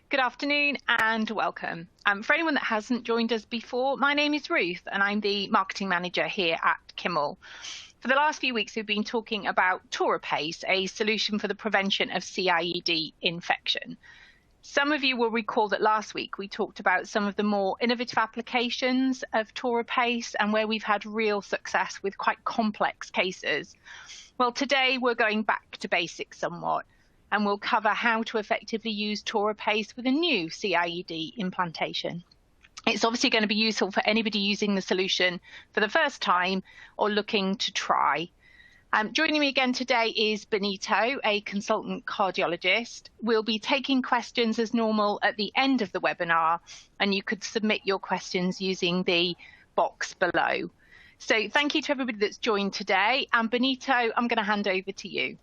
Good afternoon and welcome. For anyone that hasn't joined us before, my name is Ruth and I'm the marketing manager here at Kimal. For the last few weeks, we've been talking about TauroPace, a solution for the prevention of CIED infection. Some of you will recall that last week we talked about some of the more innovative applications of TauroPace and where we've had real success with quite complex cases. Well, today we're going back to basics somewhat, and we'll cover how to effectively use TauroPace with a new CIED implantation. It's obviously going to be useful for anybody using the solution for the first time or looking to try. Joining me again today is Benito, a consultant cardiologist. We'll be taking questions as normal at the end of the webinar, and you could submit your questions using the box below. So thank you to everybody that's joined today. And Benito, I'm going to hand over to you.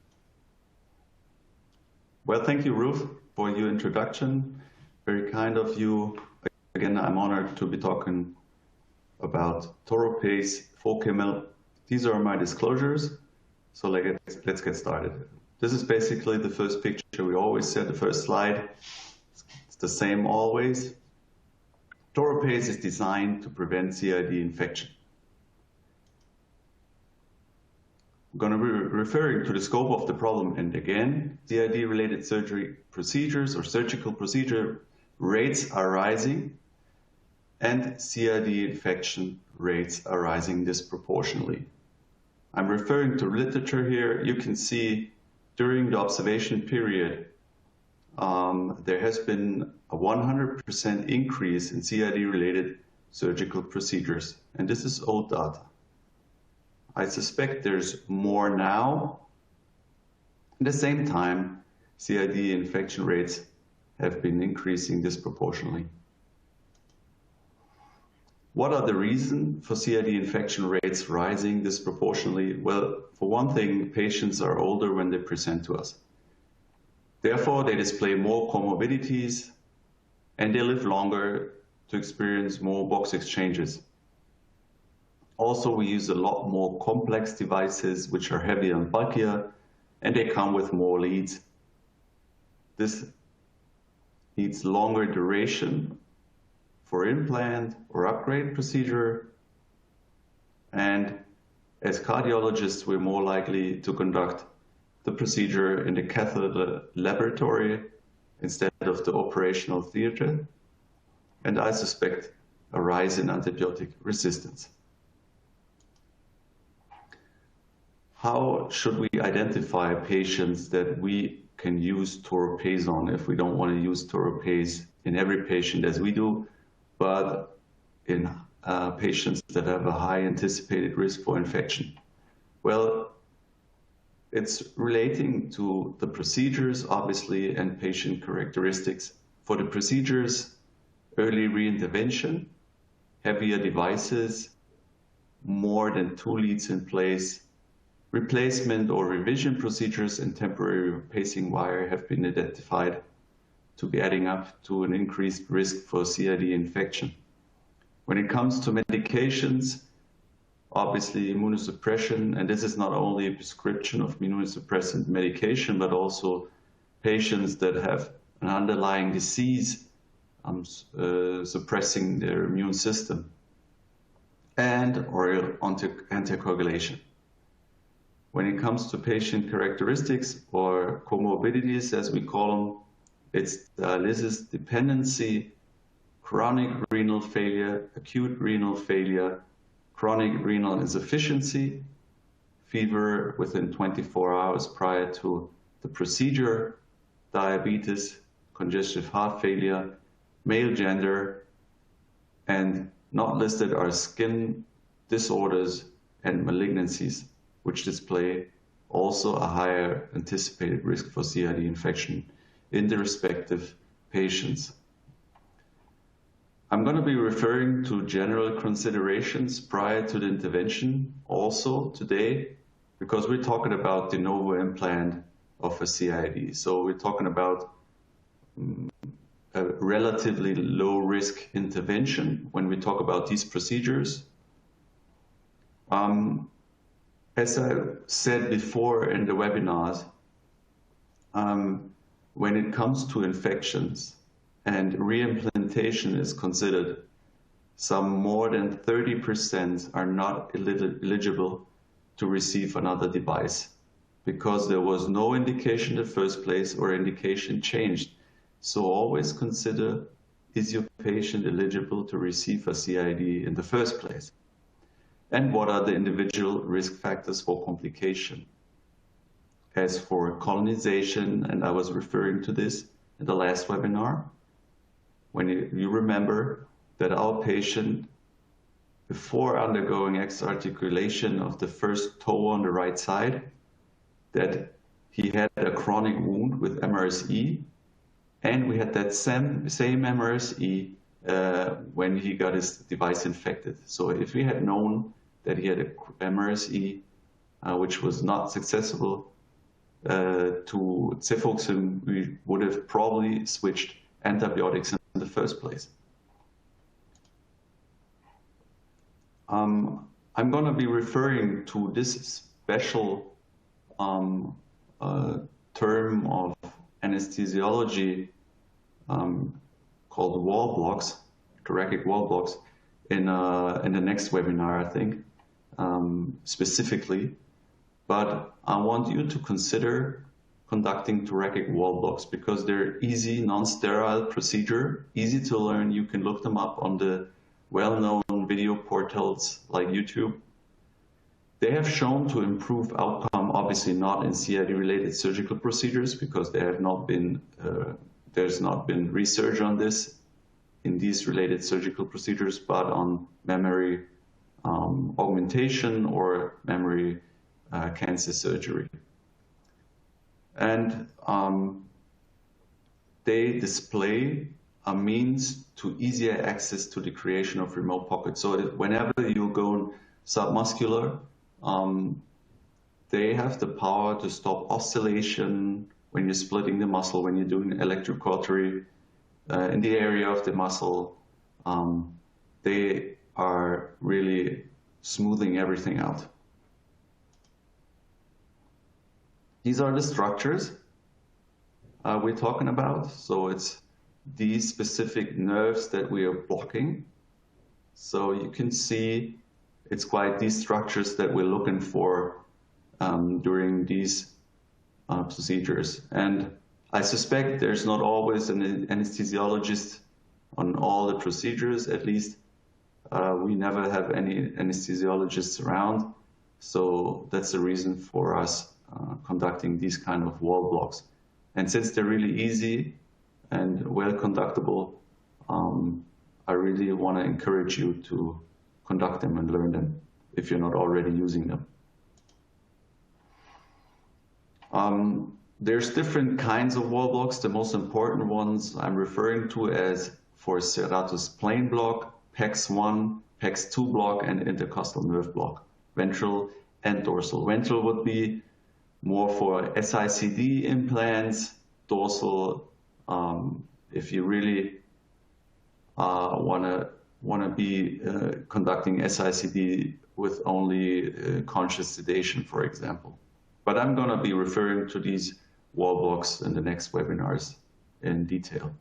Well, thank you, Ruth, for your introduction. Very kind of you. Again, I'm honored to be talking about TauroPace for Kimal. These are my disclosures. So let's get started. This is basically the first picture. We always said the first slide. It's the same always. TauroPace is designed to prevent CIED infection. I'm going to be referring to the scope of the problem, and again, CIED-related surgery procedures or surgical procedure rates are rising, and CIED infection rates are rising disproportionately. I'm referring to literature here. You can see during the observation period, there has been a 100% increase in CIED-related surgical procedures, and this is old data. I suspect there's more now. At the same time, CIED infection rates have been increasing disproportionately. What are the reasons for CIED infection rates rising disproportionately? Well, for one thing, patients are older when they present to us. Therefore, they display more comorbidities and they live longer to experience more box exchanges. Also, we use a lot more complex devices, which are heavier and bulkier, and they come with more leads. This needs longer duration for implant or upgrade procedure. And as cardiologists, we're more likely to conduct the procedure in the catheter laboratory instead of the operational theater. And I suspect a rise in antibiotic resistance. How should we identify patients that we can use TauroPace on if we don't want to use TauroPace in every patient as we do, but in patients that have a high anticipated risk for infection? Well, it's relating to the procedures, obviously, and patient characteristics. For the procedures, early reintervention, heavier devices, more than 2 leads in place, replacement or revision procedures and temporary pacing wire have been identified to be adding up to an increased risk for CIED infection. When it comes to medications, obviously immunosuppression, and this is not only a prescription of immunosuppressant medication, but also patients that have an underlying disease suppressing their immune system, and oral anticoagulation. When it comes to patient characteristics or comorbidities, as we call them, it's dialysis dependency, chronic renal failure, acute renal failure, chronic renal insufficiency, fever within 24 hours prior to the procedure, diabetes, congestive heart failure, male gender, and not listed are skin disorders and malignancies, which display also a higher anticipated risk for CIED infection in the respective patients. I'm going to be referring to general considerations prior to the intervention also today, because we're talking about de novo implant of a CIED. So we're talking about a relatively low risk intervention when we talk about these procedures. As I said before in the webinars, when it comes to infections, and reimplantation is considered, some more than 30% are not eligible to receive another device because there was no indication in the first place or indication changed. So always consider, is your patient eligible to receive a CIED in the first place? And what are the individual risk factors for complication? As for colonization, and I was referring to this in the last webinar, when you remember that our patient, before undergoing exarticulation of the first toe on the right side, that he had a chronic wound with MRSE, and we had that same MRSE when he got his device infected. So if we had known that he had a MRSE, which was not successful to cefoxitin, we would have probably switched antibiotics in the first place. I'm going to be referring to this special term of anesthesiology called wall blocks, thoracic wall blocks, in the next webinar, I think, specifically. But I want you to consider conducting thoracic wall blocks because they're easy, non-sterile procedure, easy to learn. You can look them up on the well-known video portals like YouTube. They have shown to improve outcome, obviously not in CIED-related surgical procedures because they have not been, there's not been research on this in these related surgical procedures, but on memory augmentation or memory cancer surgery. And they display a means to easier access to the creation of remote pockets. So whenever you go submuscular, they have the power to stop oscillation when you're splitting the muscle, when you're doing electrocautery in the area of the muscle. They are really smoothing everything out. These are the structures we're talking about. So it's these specific nerves that we are blocking. So you can see it's quite these structures that we're looking for during these procedures. And I suspect there's not always an anesthesiologist on all the procedures. At least we never have any anesthesiologists around. So that's the reason for us conducting these kind of wall blocks. And since they're really easy and well conductable, I really want to encourage you to conduct them and learn them if you're not already using them. There's different kinds of wall blocks. The most important ones I'm referring to as for serratus plane block, PEX1, PEX2 block, and intercostal nerve block, ventral and dorsal. Ventral would be more for CIED implants, dorsal if you really want to be conducting CIED with only conscious sedation, for example. But I'm going to be referring to these wall blocks in the next webinars in detail.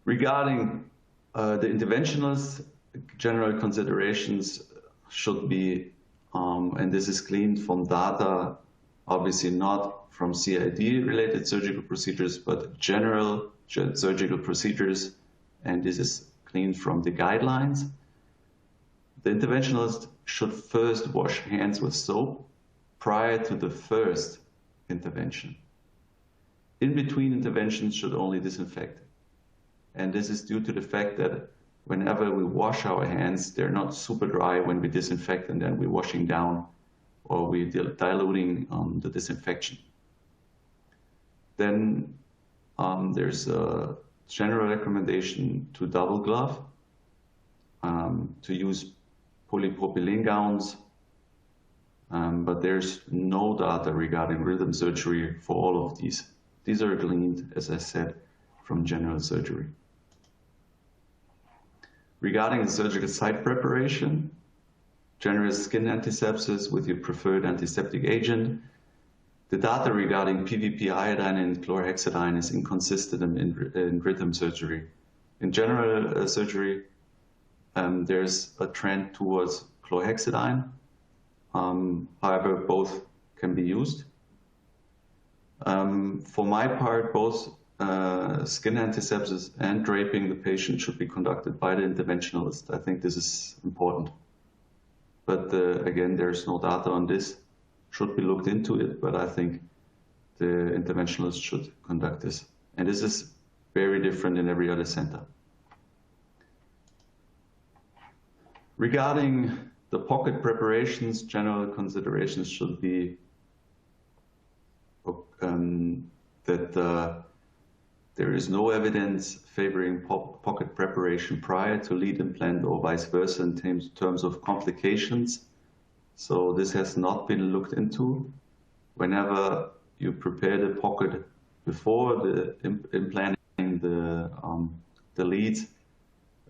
Regarding the interventionalist, general considerations should be, and this is gleaned from data, obviously not from CIED-related surgical procedures, but general surgical procedures, and this is gleaned from the guidelines. The interventionalist should first wash hands with soap prior to the first intervention. In between interventions should only disinfect. And this is due to the fact that whenever we wash our hands, they're not super dry when we disinfect and then we're washing down or we're diluting the disinfection. Then there's a general recommendation to double glove, to use polypropylene gowns, but there's no data regarding rhythm surgery for all of these. These are gleaned, as I said, from general surgery. Regarding the surgical site preparation, generous skin antisepsis with your preferred antiseptic agent. the data regarding PVP iodine and chlorhexidine is inconsistent in rhythm surgery. In general surgery, there's a trend towards chlorhexidine. However, both can be used. For my part, both skin antisepsis and draping the patient should be conducted by the interventionalist. I think this is important. But again, there's no data on this. Should be looked into it, but I think the interventionalist should conduct this. And this is very different in every other center. Regarding the pocket preparations, general considerations should be that there is no evidence favoring pocket preparation prior to lead implant or vice versa in terms of complications. So this has not been looked into. Whenever you prepare the pocket before the implanting the leads,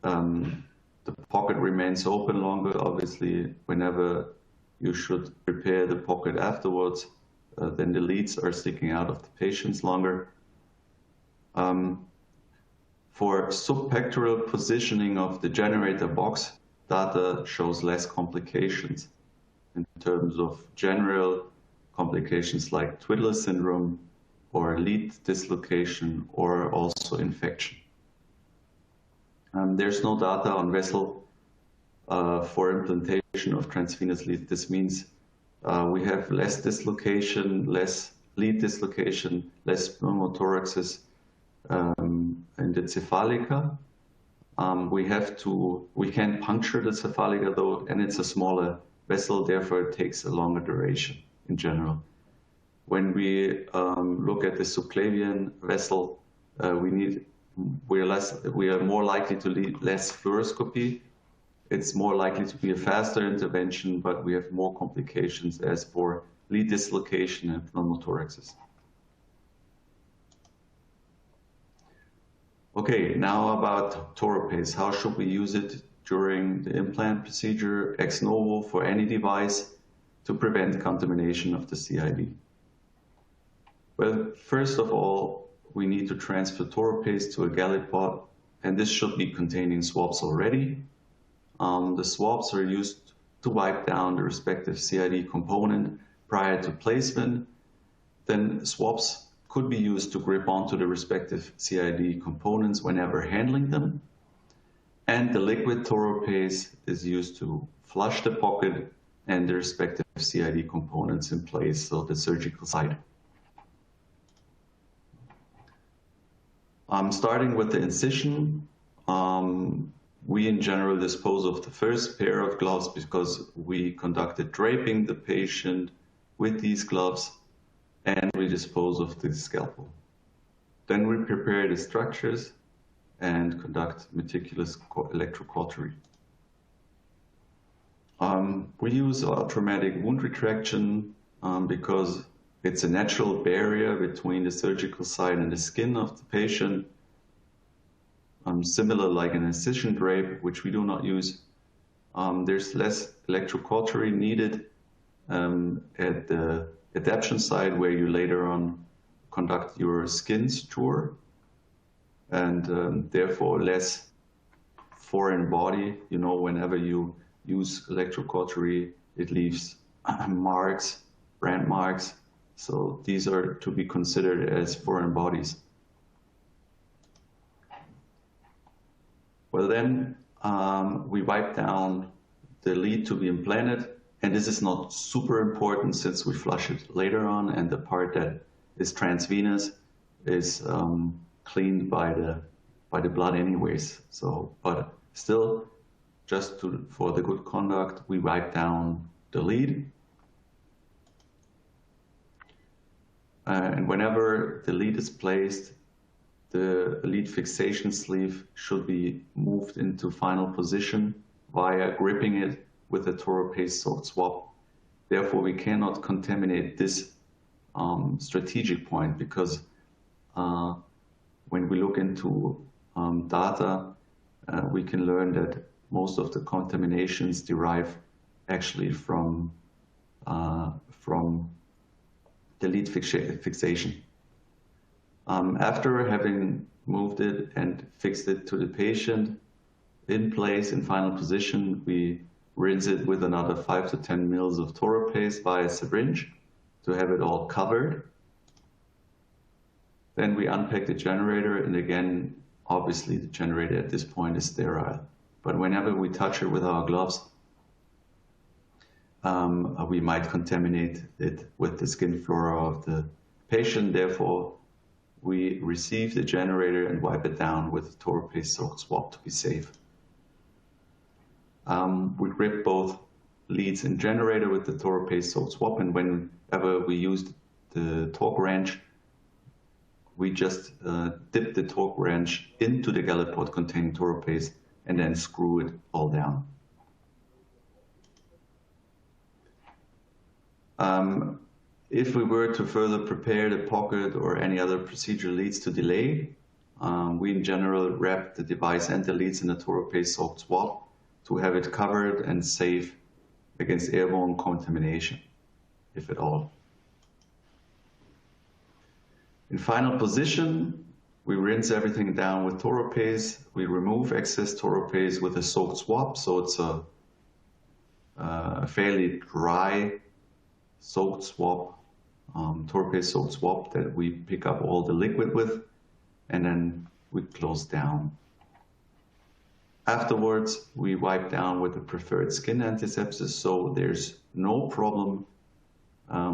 the pocket remains open longer. Obviously, whenever you should prepare the pocket afterwards, then the leads are sticking out of the patients longer. For subpectoral positioning of the generator box, data shows less complications in terms of general complications like Twiddler syndrome or lead dislocation or also infection. There's no data on vessel for implantation of transvenous lead. This means we have less dislocation, less lead dislocation, less pneumothoraxes in the cephalica. We can't puncture the cephalica though, and it's a smaller vessel, therefore it takes a longer duration in general. When we look at the subclavian vessel, we are more likely to need less fluoroscopy. It's more likely to be a faster intervention, but we have more complications as for lead dislocation and pneumothoraxes. Okay, now about TauroPace. How should we use it during the implant procedure ex novo for any device to prevent contamination of the CIED? Well, first of all, we need to transfer TauroPace to a gallet pod, and this should be containing swabs already. The swabs are used to wipe down the respective CIED component prior to placement. Then swabs could be used to grip onto the respective CIED components whenever handling them. And the liquid TauroPace is used to flush the pocket and the respective CIED components in place, so the surgical site. Starting with the incision, we in general dispose of the first pair of gloves because we conducted draping the patient with these gloves, and we dispose of the scalpel. Then we prepare the structures and conduct meticulous electrocautery. We use traumatic wound retraction because it's a natural barrier between the surgical site and the skin of the patient, similar like an incision drape, which we do not use. There's less electrocautery needed at the adaptation site where you later on conduct your skin suture, and therefore less foreign body. You know, whenever you use electrocautery, it leaves marks, brand marks. So these are to be considered as foreign bodies. Well, then we wipe down the lead to be implanted, and this is not super important since we flush it later on, and the part that is transvenous is cleaned by the blood anyways. So, but still, just for the good conduct, we wipe down the lead. And whenever the lead is placed, the lead fixation sleeve should be moved into final position via gripping it with a TauroPace soaked swab. Therefore, we cannot contaminate this strategic point because when we look into data, we can learn that most of the contaminations derive actually from the lead fixation. After having moved it and fixed it to the patient in place in final position, we rinse it with another 5 to 10 mils of TauroPace via syringe to have it all covered. Then we unpack the generator, and again, obviously the generator at this point is sterile. But whenever we touch it with our gloves, we might contaminate it with the skin flora of the patient. Therefore, we receive the generator and wipe it down with a TauroPace soaked swab to be safe. We grip both leads and generator with the TauroPace soaked swab, and whenever we use the torque wrench, we just dip the torque wrench into the gallet pot containing TauroPace and then screw it all down. If we were to further prepare the pocket or any other procedure leads to delay, we in general wrap the device and the leads in a TauroPace soaked swab to have it covered and safe against airborne contamination, if at all. In final position, we rinse everything down with TauroPace. We remove excess TauroPace with a soaked swab, so it's a fairly dry soaked swab, TauroPace soaked swab that we pick up all the liquid with, and then we close down. Afterwards, we wipe down with the preferred skin antisepsis, so there's no problem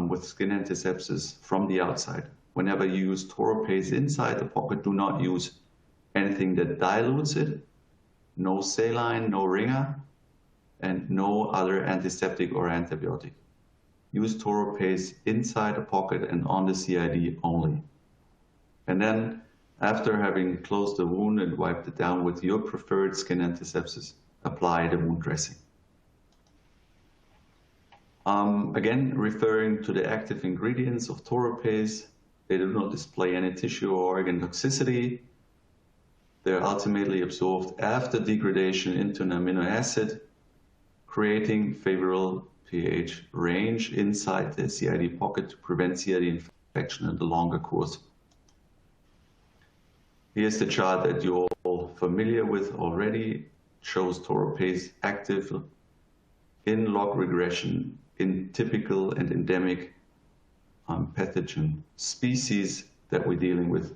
with skin antisepsis from the outside. Whenever you use TauroPace inside the pocket, do not use anything that dilutes it, no saline, no ringer, and no other antiseptic or antibiotic. Use TauroPace inside the pocket and on the CIED only. And then, after having closed the wound and wiped it down with your preferred skin antisepsis, apply the wound dressing. Again, referring to the active ingredients of TauroPace, they do not display any tissue or organ toxicity. They're ultimately absorbed after degradation into an amino acid, creating favorable pH range inside the CIED pocket to prevent CIED infection in the longer course. Here's the chart that you're all familiar with already. It shows TauroPace active in log regression in typical and endemic pathogen species that we're dealing with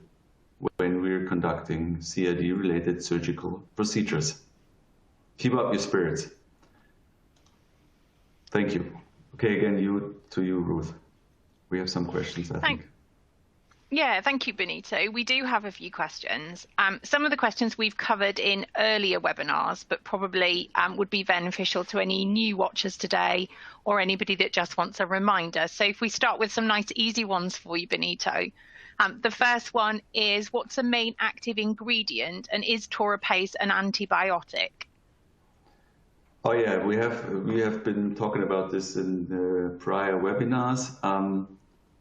when we're conducting CIED-related surgical procedures. Keep up your spirits. Thank you. Okay, again, to you, Ruth. We have some questions, I think. Yeah, thank you, Benito. We do have a few questions. Some of the questions we've covered in earlier webinars, but probably would be beneficial to any new watchers today or anybody that just wants a reminder. So if we start with some nice easy ones for you, Benito. The first one is, what's the main active ingredient, and is TauroPace an antibiotic? Oh yeah, we have been talking about this in the prior webinars.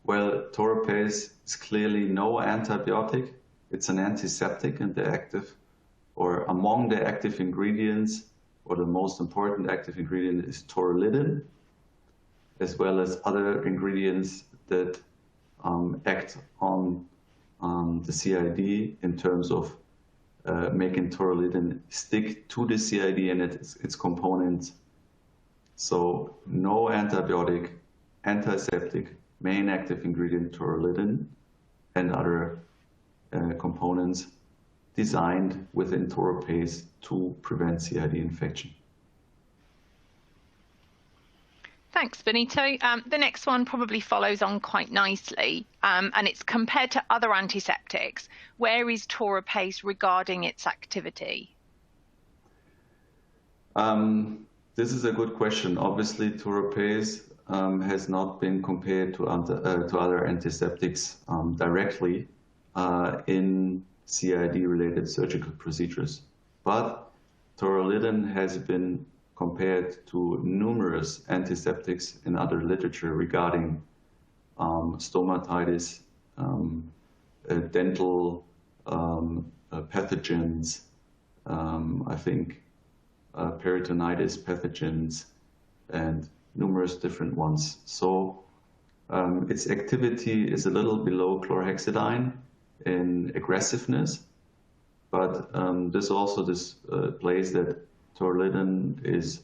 Well, TauroPace is clearly no antibiotic. It's an antiseptic, and the active, or among the active ingredients, or the most important active ingredient is taurolidin, as well as other ingredients that act on the CIED in terms of making taurolidin stick to the CIED and its components. So no antibiotic, antiseptic, main active ingredient taurolidin, and other components designed within TauroPace to prevent CIED infection. Thanks, Benito. The next one probably follows on quite nicely, and it's compared to other antiseptics. Where is TauroPace regarding its activity? This is a good question. Obviously, TauroPace has not been compared to other antiseptics directly in CIED-related surgical procedures. But taurolidin has been compared to numerous antiseptics in other literature regarding stomatitis, dental pathogens, I think peritonitis pathogens, and numerous different ones. So Its activity is a little below chlorhexidine in aggressiveness, but this also displays that taurolidin is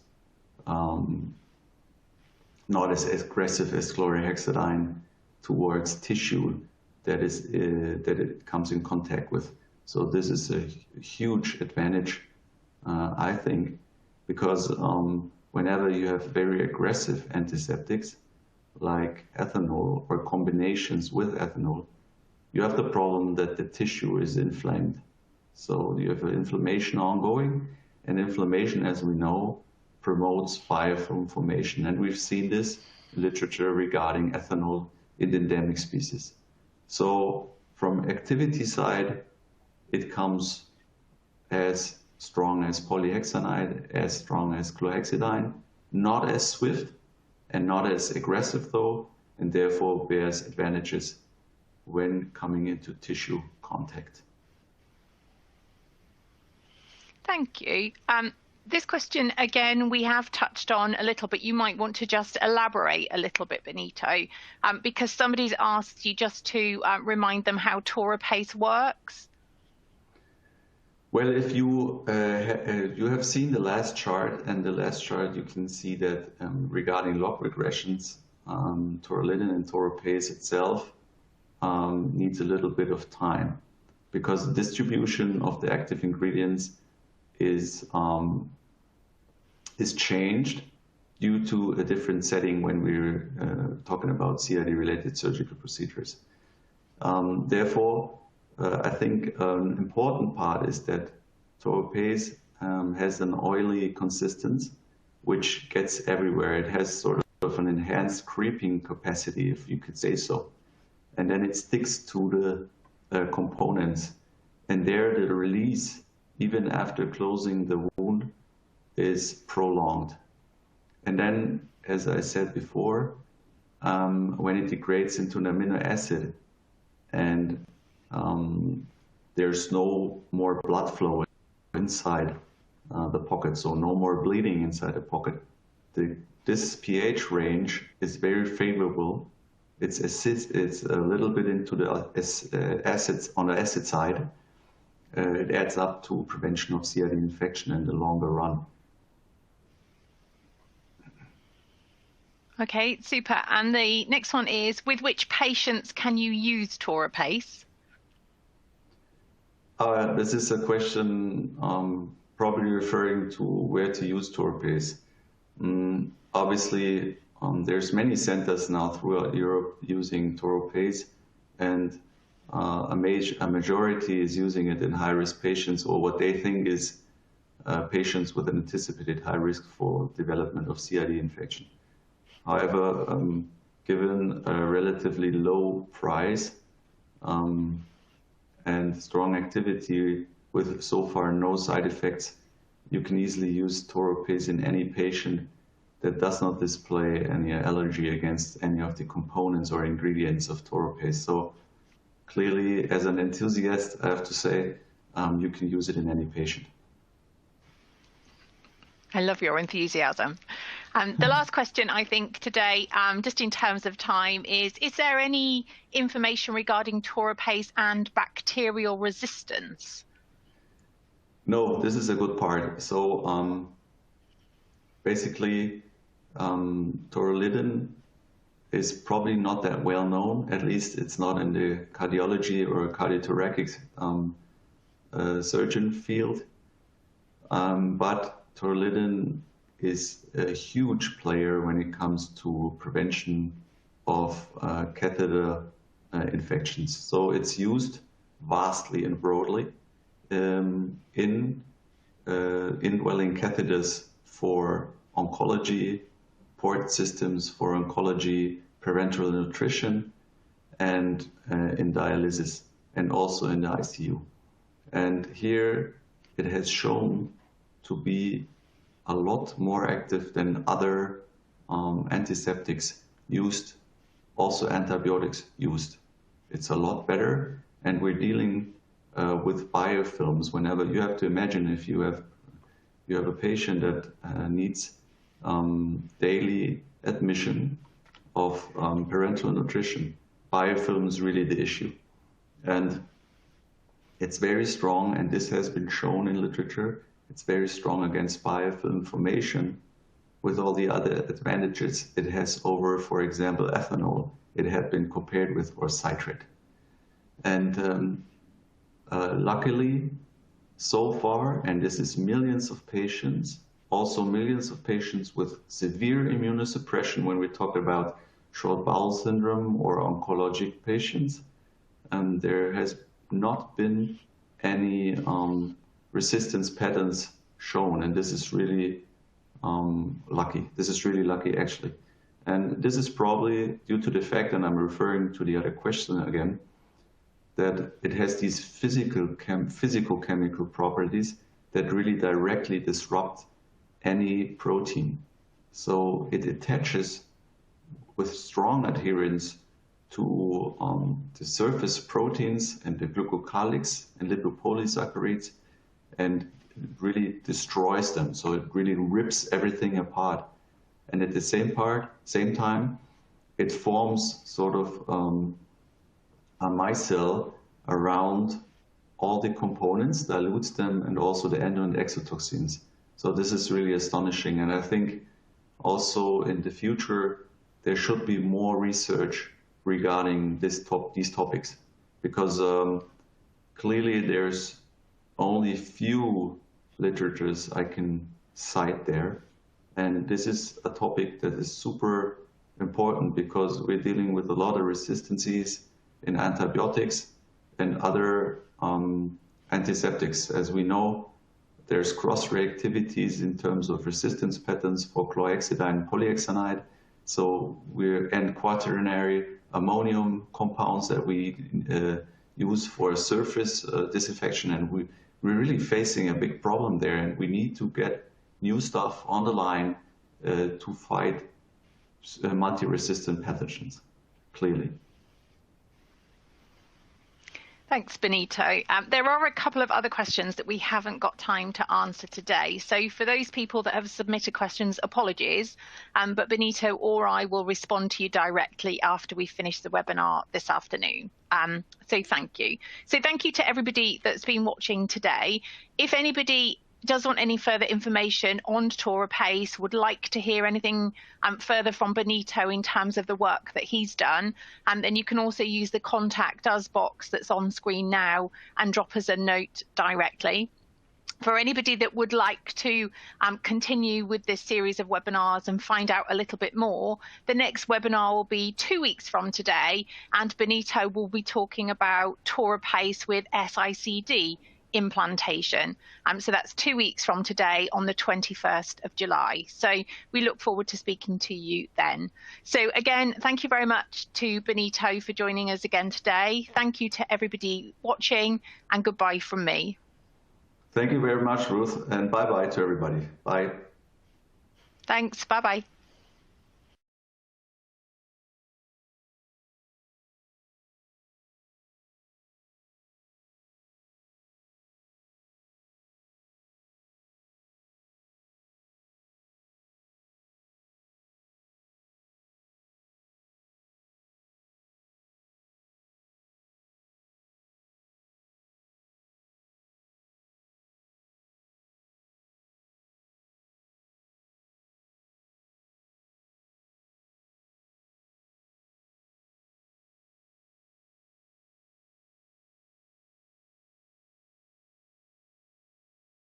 not as aggressive as chlorhexidine towards tissue that it comes in contact with. So this is a huge advantage, I think, because whenever you have very aggressive antiseptics like ethanol or combinations with ethanol, you have the problem that the tissue is inflamed. So you have an inflammation ongoing, and inflammation, as we know, promotes biofilm formation. And we've seen this in literature regarding ethanol in endemic species. So from activity side, it comes as strong as polyhexanide, as strong as chlorhexidine, not as swift and not as aggressive though, and therefore bears advantages when coming into tissue contact. Thank you. This question, again, we have touched on a little bit. You might want to just elaborate a little bit, Benito, because somebody's asked you just to remind them how TauroPace works. Well, if you you have seen the last chart, and the last chart you can see that regarding log regressions, taurolidin and TauroPace itself needs a little bit of time because the distribution of the active ingredients is changed due to a different setting when we're talking about CIED-related surgical procedures. Therefore, I think an important part is that TauroPace has an oily consistence, which gets everywhere. It has sort of an enhanced creeping capacity, if you could say so. And then it sticks to the components. And there, the release, even after closing the wound, is prolonged. And then, as I said before, when it degrades into an amino acid and there's no more blood flow inside the pocket, so no more bleeding inside the pocket, this pH range is very favorable. It's a little bit into the acids on the acid side. It adds up to prevention of CIED infection in the longer run. Okay, super. And the next one is, with which patients can you use TauroPace? This is a question probably referring to where to use TauroPace. Obviously, there's many centers now throughout Europe using TauroPace, and a majority is using it in high-risk patients, or what they think is patients with an anticipated high risk for development of CIED infection. However, given a relatively low price and strong activity with so far no side effects, you can easily use TauroPace in any patient that does not display any allergy against any of the components or ingredients of TauroPace. So clearly, as an enthusiast, I have to say, you can use it in any patient. I love your enthusiasm. The last question, I think, today, just in terms of time, is there any information regarding TauroPace and bacterial resistance? No, this is a good part. So basically, taurolidin is probably not that well known. At least it's not in the cardiology or cardiothoracic surgeon field. But taurolidin is a huge player when it comes to prevention of catheter infections. So it's used vastly and broadly in indwelling catheters for oncology, port systems for oncology, parenteral nutrition, and in dialysis, and also in the ICU. And here it has shown to be a lot more active than other antiseptics used, also antibiotics used. It's a lot better, and we're dealing with biofilms. Whenever you have to imagine, if you have a patient that needs daily admission of parenteral nutrition, biofilm is really the issue. And it's very strong, and this has been shown in literature. It's very strong against biofilm formation with all the other advantages it has over, for example, ethanol. It had been compared with, or citrate. And luckily, so far, and this is millions of patients, also millions of patients with severe immunosuppression when we talk about short bowel syndrome or oncologic patients, there has not been any resistance patterns shown, and this is really lucky. This is really lucky, actually. And this is probably due to the fact, and I'm referring to the other question again, that it has these physical chemical properties that really directly disrupt any protein. So it attaches with strong adherence to the surface proteins and the glucocalyx and lipopolysaccharides, and really destroys them. So it really rips everything apart. And at the same time, it forms sort of a micelle around all the components, dilutes them, and also the endo and exotoxins. So this is really astonishing. And I think also in the future, there should be more research regarding these topics, because clearly there's only few literatures I can cite there. And this is a topic that is super important because we're dealing with a lot of resistancies in antibiotics and other antiseptics. As we know, there's cross-reactivities in terms of resistance patterns for chlorhexidine and polyhexanide. So and quaternary ammonium compounds that we use for surface disinfection. And we're really facing a big problem there. And we need to get new stuff on the line to fight multi-resistant pathogens, clearly. Thanks, Benito. There are a couple of other questions that we haven't got time to answer today. So for those people that have submitted questions, apologies, but Benito or I will respond to you directly after we finish the webinar this afternoon. So thank you. So thank you to everybody that's been watching today. If anybody does want any further information on TauroPace, would like to hear anything further from Benito in terms of the work that he's done, then you can also use the Contact Us box that's on screen now and drop us a note directly. For anybody that would like to continue with this series of webinars and find out a little bit more, the next webinar will be 2 weeks from today, and Benito will be talking about TauroPace with CIED Implantation. So that's 2 weeks from today on the 21st of July. So we look forward to speaking to you then. So again, thank you very much to Benito for joining us again today. Thank you to everybody watching, and goodbye from me. Thank you very much, Ruth, and bye-bye to everybody. Bye. Thanks. Bye-bye.